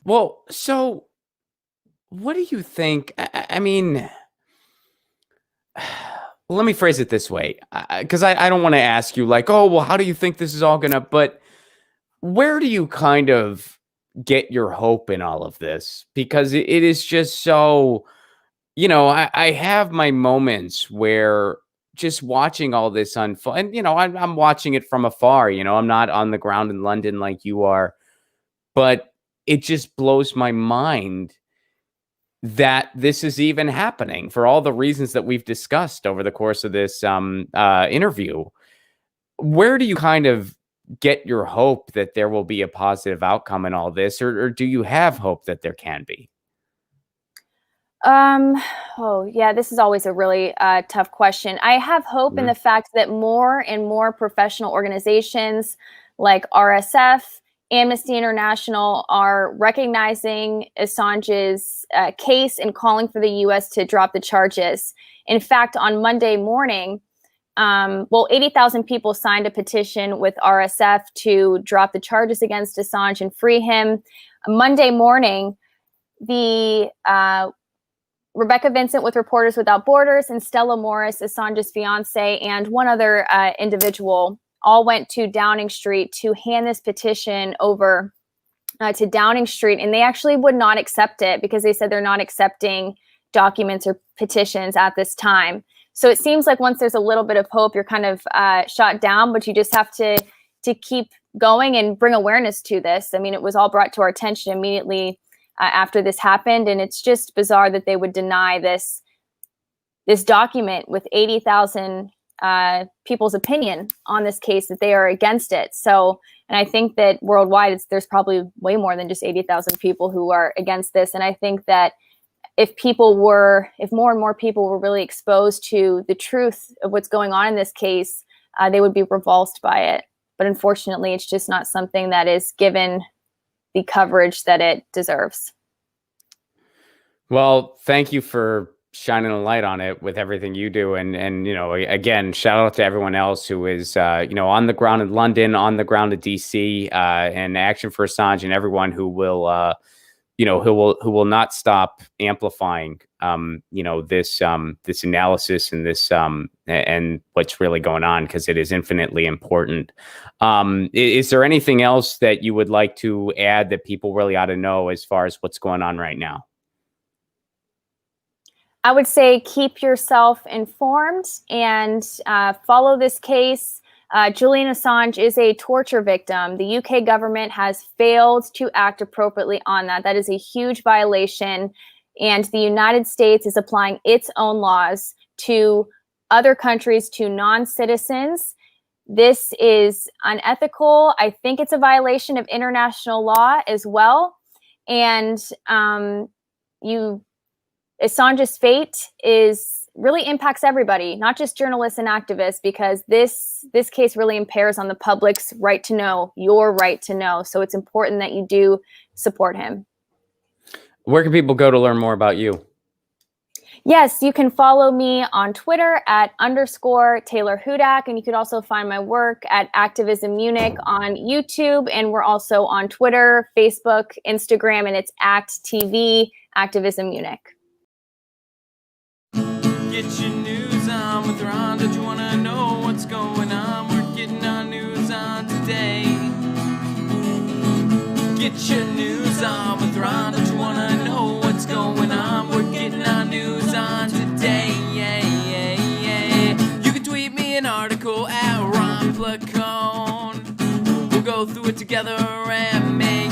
Well, so what do you think? I mean, let me phrase it this way, because I don't want to ask you like, oh, well, how do you think this is all gonna? But where do you kind of get your hope in all of this? Because it is just so, I have my moments where just watching all this unfold, and I'm watching it from afar. I'm not on the ground in London like you are, but it just blows my mind that this is even happening for all the reasons that we've discussed over the course of this interview. Where do you kind of get your hope that there will be a positive outcome in all this, or do you have hope that there can be? Um, oh yeah, this is always a really tough question. I have hope in Mhm. the fact that more and more professional organizations like RSF, Amnesty International are recognizing Assange's case and calling for the US to drop the charges. In fact, on Monday morning, 80,000 people signed a petition with RSF to drop the charges against Assange and free him. Monday morning, the Rebecca Vincent with Reporters Without Borders and Stella Morris, Assange's fiance, and one other individual all went to Downing Street to hand this petition over to Downing Street. And they actually would not accept it because they said they're not accepting documents or petitions at this time. So it seems like once there's a little bit of hope, you're kind of shot down, but you just have to keep going and bring awareness to this. I mean, it was all brought to our attention immediately after this happened, and it's just bizarre that they would deny this document with 80,000 people's opinion on this case, that they are against it. So, and I think that worldwide, there's probably way more than just 80,000 people who are against this. And I think that if more and more people were really exposed to the truth of what's going on in this case, they would be revulsed by it. But unfortunately, it's just not something that is given the coverage that it deserves. Well, thank you for shining a light on it with everything you do, and again, shout out to everyone else who is on the ground in London, on the ground in DC, and Action for Assange, and everyone who will who will not stop amplifying this analysis and this and what's really going on, because it is infinitely important. Is there anything else that you would like to add that people really ought to know as far as what's going on right now? I would say keep yourself informed and follow this case. Julian Assange is a torture victim. The UK government has failed to act appropriately on that. That is a huge violation. And the United States is applying its own laws to other countries, to non-citizens. This is unethical. I think it's a violation of international law as well. And Assange's fate really impacts everybody, not just journalists and activists, because this case really impairs on the public's right to know, your right to know. So it's important that you do support him. Where can people go to learn more about you? Yes, you can follow me on Twitter at _Taylor Hudak, and you could also find my work at Activism Munich on YouTube, and we're also on Twitter, Facebook, Instagram, and it's @TV Activism Munich. Get your news on with Ron. Don't you want to know what's going on? We're getting our news on today. Get your news on with Ron. Don't you want to know what's going on? We're getting our news on today. Yeah, yeah, yeah. You can tweet me an article at Ron Placone. We'll go through it together and make